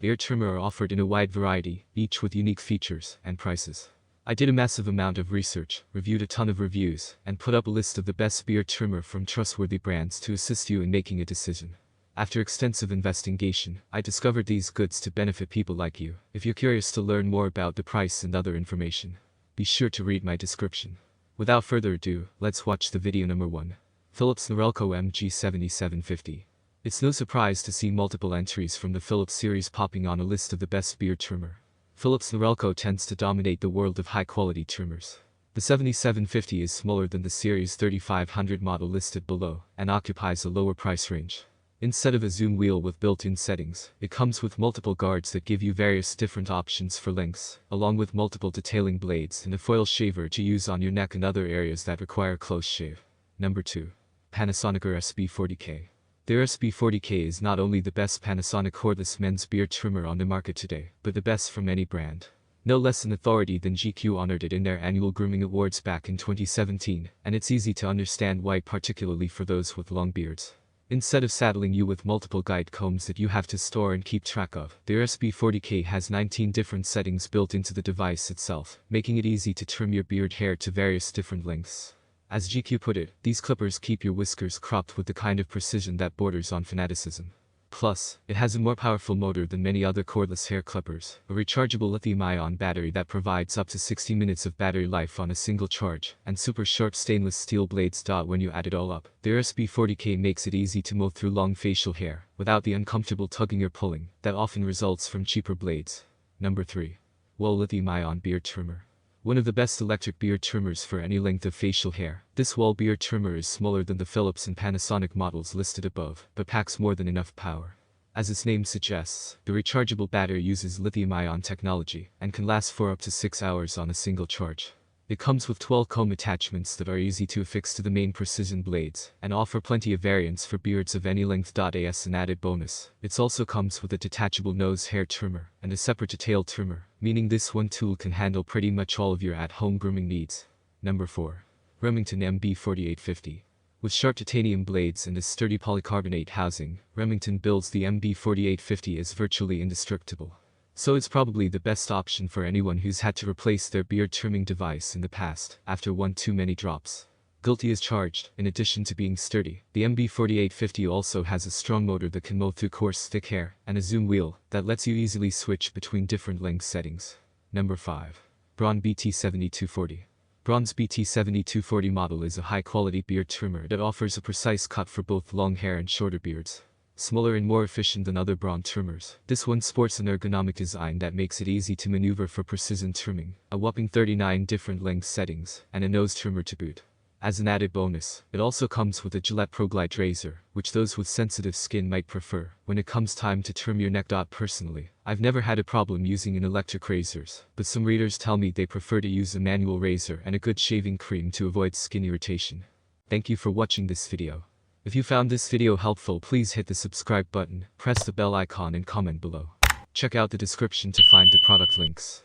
beard trimmer are offered in a wide variety, each with unique features and prices. I did a massive amount of research, reviewed a ton of reviews, and put up a list of the best beard trimmer from trustworthy brands to assist you in making a decision. After extensive investigation, I discovered these goods to benefit people like you. If you're curious to learn more about the price and other information, be sure to read my description. Without further ado, let's watch the video number 1. Philips Norelco MG7750. It's no surprise to see multiple entries from the Philips series popping on a list of the best beard trimmer. Philips Norelco tends to dominate the world of high-quality trimmers. The 7750 is smaller than the series 3500 model listed below, and occupies a lower price range. Instead of a zoom wheel with built-in settings, it comes with multiple guards that give you various different options for lengths, along with multiple detailing blades and a foil shaver to use on your neck and other areas that require close shave. Number 2. Panasonic RSB40K. The RSB40K is not only the best Panasonic cordless men's beard trimmer on the market today, but the best from any brand. No less an authority than GQ honored it in their annual grooming awards back in 2017, and it's easy to understand why, particularly for those with long beards. Instead of saddling you with multiple guide combs that you have to store and keep track of, the RSB40K has 19 different settings built into the device itself, making it easy to trim your beard hair to various different lengths. As GQ put it, these clippers keep your whiskers cropped with the kind of precision that borders on fanaticism. Plus, it has a more powerful motor than many other cordless hair clippers, a rechargeable lithium-ion battery that provides up to 60 minutes of battery life on a single charge, and super sharp stainless steel blades. When you add it all up, the RSB40K makes it easy to mow through long facial hair, without the uncomfortable tugging or pulling that often results from cheaper blades. Number 3. Wahl Lithium-ion Beard Trimmer. One of the best electric beard trimmers for any length of facial hair, this Wahl beard trimmer is smaller than the Philips and Panasonic models listed above, but packs more than enough power. As its name suggests, the rechargeable battery uses lithium-ion technology, and can last for up to 6 hours on a single charge. It comes with 12 comb attachments that are easy to affix to the main precision blades, and offer plenty of variants for beards of any length. As an added bonus, it also comes with a detachable nose hair trimmer, and a separate detail trimmer, meaning this one tool can handle pretty much all of your at-home grooming needs. Number 4. Remington MB4850. With sharp titanium blades and a sturdy polycarbonate housing, Remington builds the MB4850 as virtually indestructible. So it's probably the best option for anyone who's had to replace their beard trimming device in the past, after one too many drops. Guilty as charged. In addition to being sturdy, the MB4850 also has a strong motor that can mow through coarse thick hair, and a zoom wheel that lets you easily switch between different length settings. Number 5. Braun BT7240. Braun's BT7240 model is a high-quality beard trimmer that offers a precise cut for both long hair and shorter beards. Smaller and more efficient than other Braun trimmers, this one sports an ergonomic design that makes it easy to maneuver for precision trimming, a whopping 39 different length settings, and a nose trimmer to boot. As an added bonus, it also comes with a Gillette ProGlide razor, which those with sensitive skin might prefer when it comes time to trim your neck. Personally, I've never had a problem using an electric razors, but some readers tell me they prefer to use a manual razor and a good shaving cream to avoid skin irritation. Thank you for watching this video. If you found this video helpful, please hit the subscribe button, press the bell icon and comment below. Check out the description to find the product links.